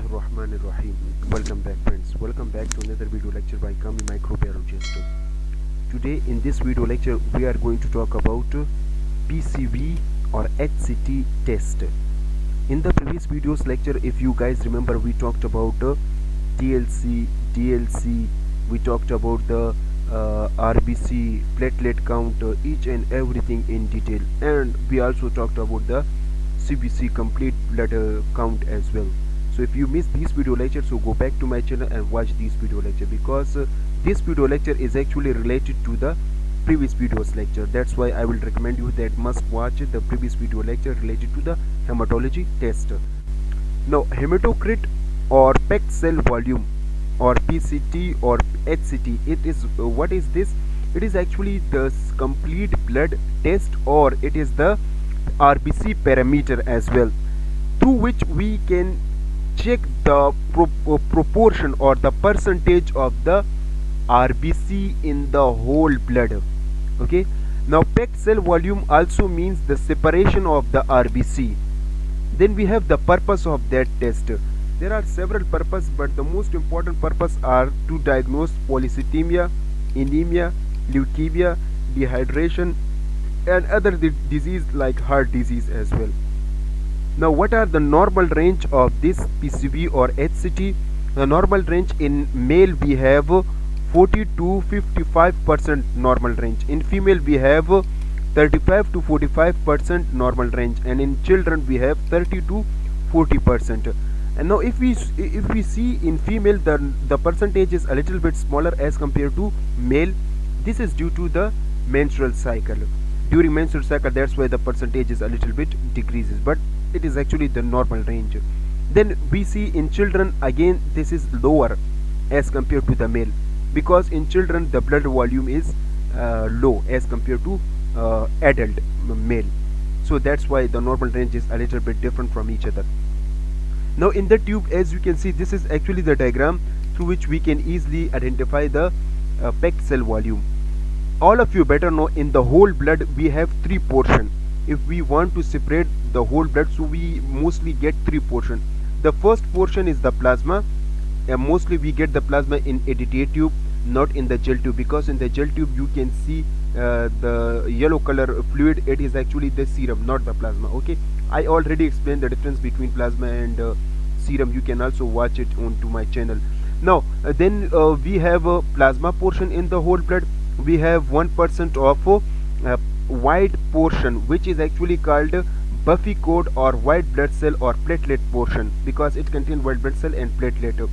Bismillahirrahmanirrahim. Welcome back, friends. Welcome back to another video lecture by Kami Microbiologist. Today in this video lecture we are going to talk about PCV or HCT test. In the previous videos lecture, if you guys remember, we talked about TLC, DLC, we talked about the RBC, platelet count, each and everything in detail, and we also talked about the CBC, complete blood count as well. So if you missed this video lecture, so go back to my channel and watch this video lecture, because this video lecture is actually related to the previous videos lecture. That's why I will recommend you that must watch the previous video lecture related to the hematology test. Now hematocrit or packed cell volume or PCT or HCT, it is what is this? It is actually the complete blood test, or it is the RBC parameter as well, through which we can check the proportion or the percentage of the RBC in the whole blood. Okay, now packed cell volume also means the separation of the RBC. Then we have the purpose of that test. There are several purposes, but the most important purpose are to diagnose polycythemia, anemia, leukemia, dehydration, and other disease like heart disease as well. Now what are the normal range of this PCV or HCT? The normal range in male we have 40 to 55% normal range. In female we have 35 to 45% normal range, and in children we have 30 to 40%. And now if we see in female, the percentage is a little bit smaller as compared to male. This is due to the menstrual cycle. During menstrual cycle, that's why the percentage is a little bit decreases, but it is actually the normal range. Then we see in children, again this is lower as compared to the male, because in children the blood volume is low as compared to adult male. So that's why the normal range is a little bit different from each other. Now in the tube, as you can see, this is actually the diagram through which we can easily identify the packed cell volume. All of you better know, in the whole blood we have three portions. If we want to separate the whole blood, so we mostly get three portions. The first portion is the plasma, and mostly we get the plasma in ADTA tube, not in the gel tube, because in the gel tube you can see the yellow color fluid. It is actually the serum, not the plasma. Okay, I already explained the difference between plasma and serum. You can also watch it onto my channel. Now then we have a plasma portion in the whole blood. We have 1% of white portion, which is actually called Buffy code or white blood cell or platelet portion, because it contains white blood cell and platelet.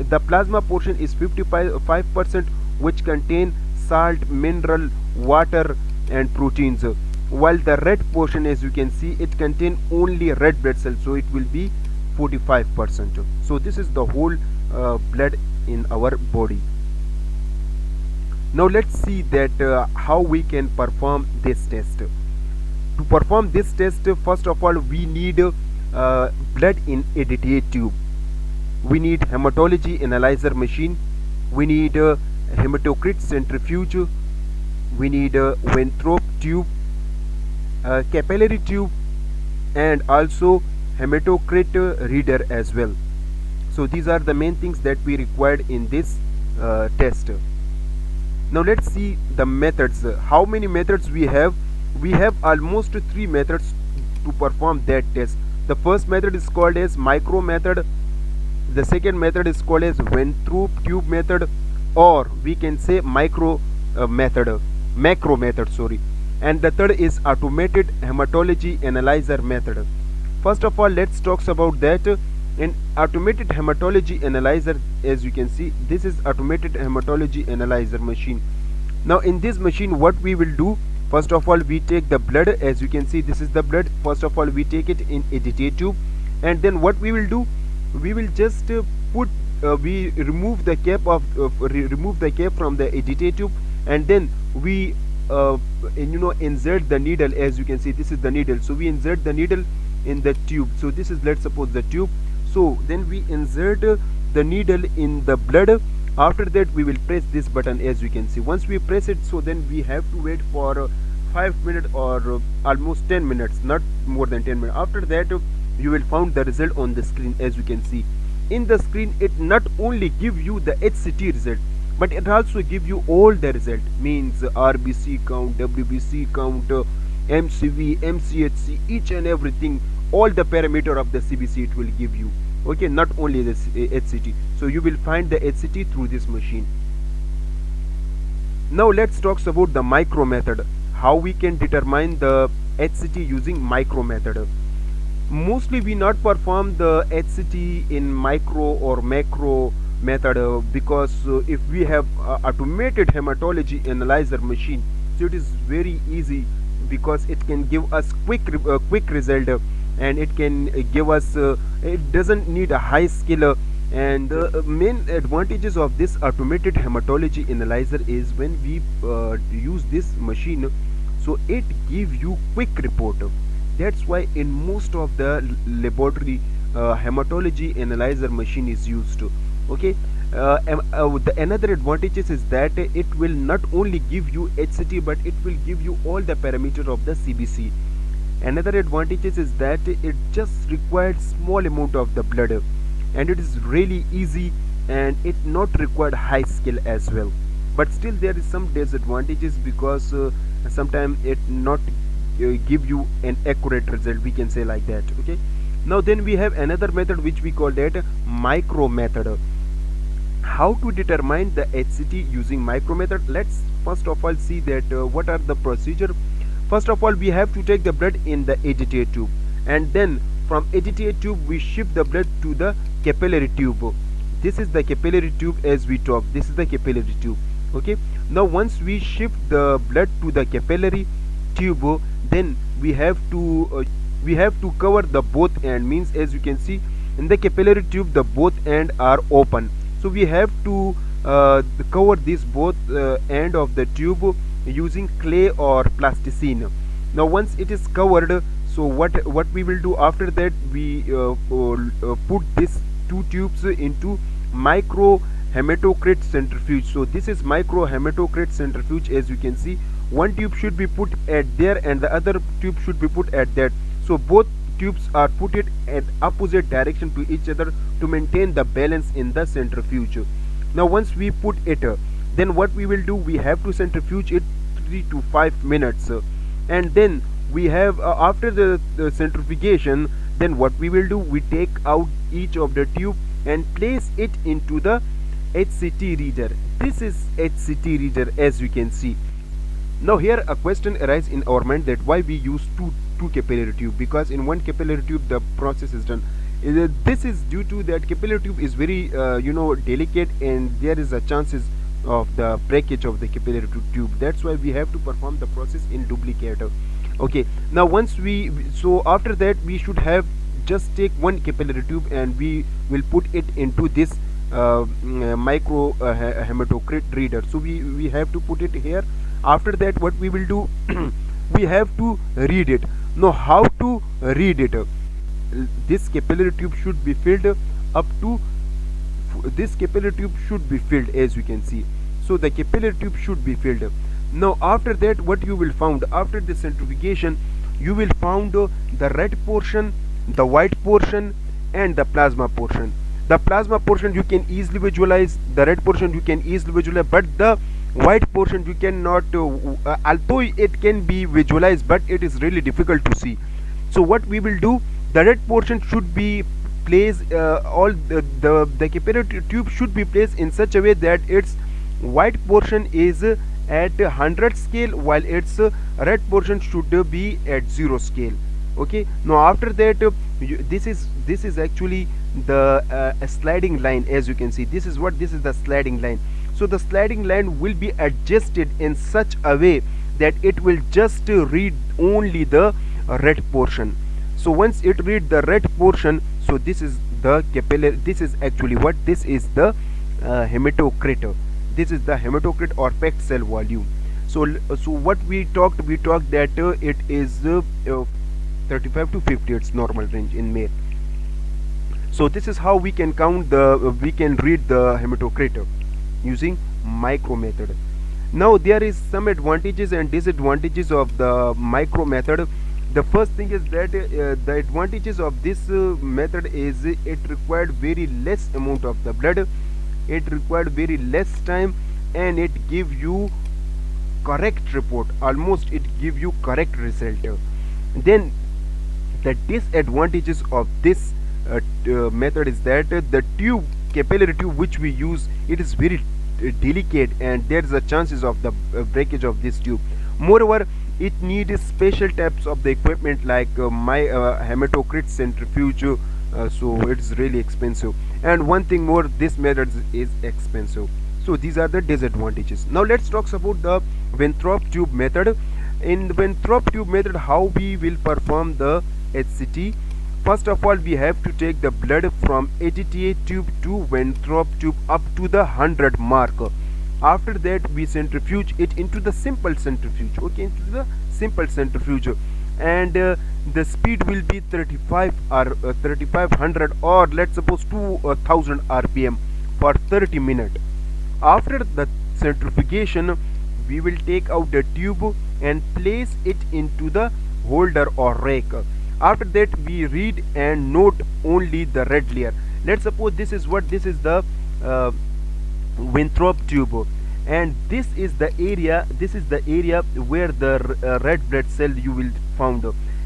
The plasma portion is 55%, which contain salt, mineral, water and proteins, while the red portion, as you can see, it contains only red blood cell, so it will be 45%. So this is the whole blood in our body. Now let's see that how we can perform this test. To perform this test, first of all we need blood in ADTA tube. We need hematology analyzer machine. We need hematocrit centrifuge. We need Winthrop tube, capillary tube, and also hematocrit reader as well. So these are the main things that we required in this test. Now let's see the methods. How many methods we have? We have almost three methods to perform that test. The first method is called as micro method. The second method is called as Winthrop tube method, or we can say macro method, sorry. And the third is automated hematology analyzer method. First of all, let's talk about that. In automated hematology analyzer, as you can see, this is automated hematology analyzer machine. Now in this machine, what we will do, first of all we take the blood. As you can see, this is the blood. First of all we take it in ADTA tube, and then what we will do, we will just we remove the cap from the ADTA tube, and then we insert the needle. As you can see, this is the needle, so we insert the needle in the tube. So this is, let's suppose, the tube. So then we insert the needle in the blood. After that we will press this button. As you can see, once we press it, so then we have to wait for 5 minutes or almost 10 minutes, not more than 10 minutes. After that you will find the result on the screen. As you can see, in the screen it not only give you the HCT result, but it also give you all the result, means RBC count, WBC count, MCV, MCHC, each and everything, all the parameter of the CBC it will give you. Okay, not only the HCT. So you will find the HCT through this machine. Now let's talk about the micro method, how we can determine the HCT using micro method. Mostly we not perform the HCT in micro or macro method because if we have automated hematology analyzer machine, so it is very easy because it can give us quick result, and it can give us it doesn't need a high skill, and the main advantages of this automated hematology analyzer is when we use this machine, so it give you quick report. That's why in most of the laboratory hematology analyzer machine is used. Okay, the another advantages is that it will not only give you HCT, but it will give you all the parameter of the CBC. Another advantages is that it just required small amount of the blood, and it is really easy, and it not required high skill as well. But still there is some disadvantages because sometimes it not give you an accurate result, we can say like that. Okay, now then we have another method which we call that micro method. How to determine the HCT using micro method? Let's first of all see that what are the procedure. First of all, we have to take the blood in the AGTA tube, and then from AGTA tube we shift the blood to the capillary tube. This is the capillary tube as we talk. This is the capillary tube. Okay, now once we shift the blood to the capillary tube, then we have to cover the both end, means as you can see in the capillary tube the both end are open, so we have to cover this both end of the tube using clay or plasticine. Now once it is covered, so what we will do after that, we put these two tubes into micro hematocrit centrifuge. So this is micro hematocrit centrifuge. As you can see, one tube should be put at there and the other tube should be put at that, so both tubes are put it at opposite direction to each other to maintain the balance in the centrifuge. Now once we put it, then what we will do, we have to centrifuge it 3 to 5 minutes, and then we have after the centrifugation, then what we will do, we take out each of the tube and place it into the HCT reader. This is HCT reader, as you can see. Now here a question arises in our mind that why we use two capillary tube, because in one capillary tube the process is done. This is due to that capillary tube is very delicate, and there is a chances of the breakage of the capillary tube. That's why we have to perform the process in duplicate. Okay, now once so after that we should have just take one capillary tube and we will put it into this micro hematocrit reader. So we have to put it here. After that what we will do, we have to read it. Now how to read it? This capillary tube should be filled up to this capillary tube should be filled, as you can see. So the capillary tube should be filled. Now after that what you will found, after the centrifugation you will found the red portion, the white portion and the plasma portion. The plasma portion you can easily visualize, the red portion you can easily visualize, but the white portion you cannot, although it can be visualized, but it is really difficult to see. So what we will do, the red portion should be placed, all the capillary tube should be placed in such a way that its white portion is at 100 scale, while its red portion should be at 0 scale. Okay, now after that this is actually the sliding line. As you can see, this is the sliding line. So the sliding line will be adjusted in such a way that it will just read only the red portion. So once it read the red portion, so this is the capillary, this is actually what this is the hematocrit. This is the hematocrit or packed cell volume. So what we talked that it is 35 to 50, its normal range in male. So this is how we can count we can read the hematocrit using micro method. Now there is some advantages and disadvantages of the micro method. The first thing is that the advantages of this method is it required very less amount of the blood, it required very less time, and it give you correct report, almost it give you correct result. Then the disadvantages of this method is that the tube, capillary tube which we use, it is very delicate, and there is a chances of the breakage of this tube. Moreover, it needs special types of the equipment like my hematocrit centrifuge, so it's really expensive. And one thing more, this method is expensive. So these are the disadvantages. Now let's talk about the Winthrop tube method. In the Winthrop tube method, how we will perform the HCT. First of all, we have to take the blood from ATTA tube to Winthrop tube up to the 100 mark. After that, we centrifuge it into the simple centrifuge, okay, into the simple centrifuge, and the speed will be 35 or 3500, or let's suppose 2000 rpm for 30 minutes. After the centrifugation, we will take out the tube and place it into the holder or rack. After that, we read and note only the red layer. Let's suppose this is the Winthrop tube, and this is the area where the red blood cell you will found,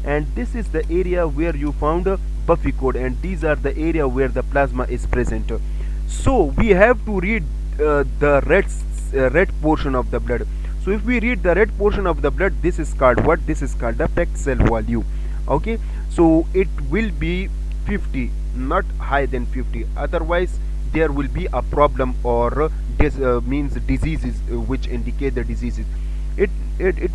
and this is the area where you found Buffy code, and these are the area where the plasma is present. So we have to read the red portion of the blood. So if we read the red portion of the blood, this is called what? This is called the packed cell value. Okay, so it will be 50, not higher than 50, otherwise there will be a problem, or means diseases which indicate the diseases. It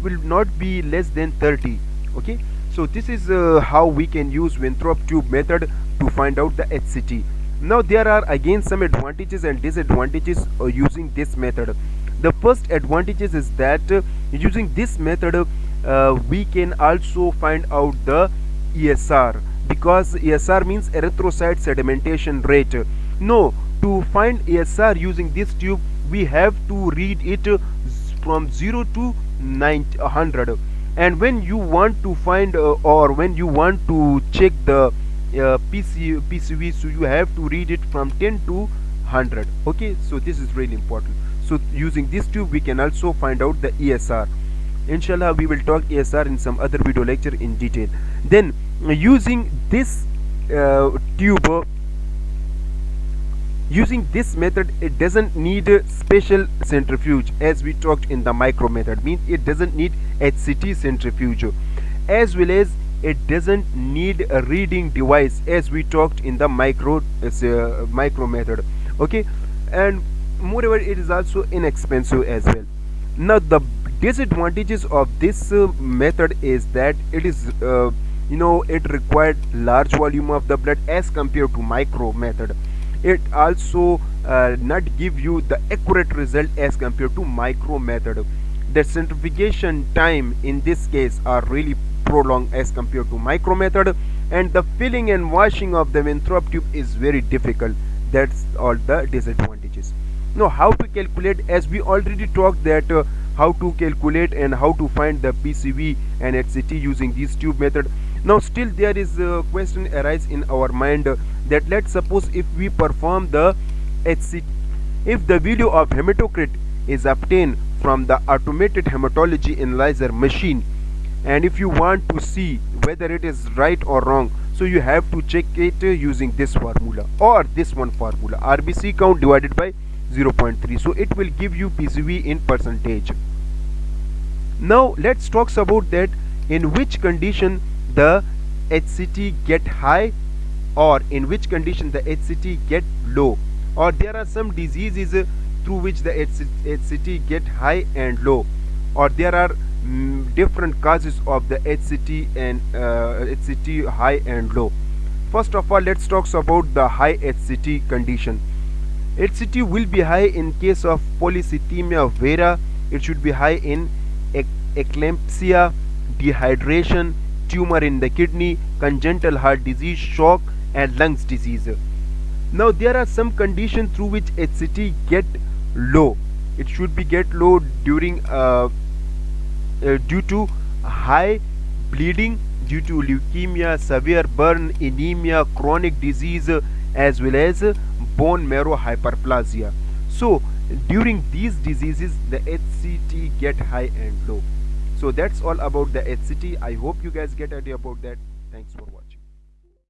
will not be less than 30. Okay, so this is how we can use Winthrop tube method to find out the HCT. Now there are again some advantages and disadvantages using this method. The first advantages is that using this method we can also find out the ESR, because ESR means erythrocyte sedimentation rate. No, to find ESR using this tube, we have to read it from 0 to 100, and when you want to find or when you want to check the PCV, so you have to read it from 10 to 100. Okay, so this is really important. So using this tube we can also find out the ESR. Inshallah, we will talk ESR in some other video lecture in detail. Then using this tube, using this method, it doesn't need a special centrifuge as we talked in the micro method. Means it doesn't need HCT centrifuge, as well as it doesn't need a reading device as we talked in the micro method. Okay, and moreover it is also inexpensive as well. Now the disadvantages of this method is that it is it required large volume of the blood as compared to micro method. It also not give you the accurate result as compared to micro method. The centrifugation time in this case are really prolonged as compared to micro method, and the filling and washing of the Winthrop tube is very difficult. That's all the disadvantages. Now how to calculate, as we already talked that how to calculate and how to find the PCV and HCT using this tube method. Now still there is a question arise in our mind that let's suppose if we perform the HCT, if the value of hematocrit is obtained from the automated hematology analyzer machine, and if you want to see whether it is right or wrong, so you have to check it using this formula or this one formula, RBC count divided by 0.3, so it will give you PCV in percentage. Now let's talk about that in which condition the HCT get high or in which condition the HCT get low, or there are some diseases through which the HCT get high and low, or there are different causes of the HCT and HCT high and low. First of all, let's talk about the high HCT condition. HCT will be high in case of polycythemia vera. It should be high in eclampsia, dehydration, tumor in the kidney, congenital heart disease, shock, and lungs disease. Now there are some conditions through which HCT get low. It should be get low during due to high bleeding due to leukemia, severe burn, anemia, chronic disease, as well as bone marrow hyperplasia. So during these diseases the HCT get high and low. So that's all about the HCT. I hope you guys get idea about that. Thanks for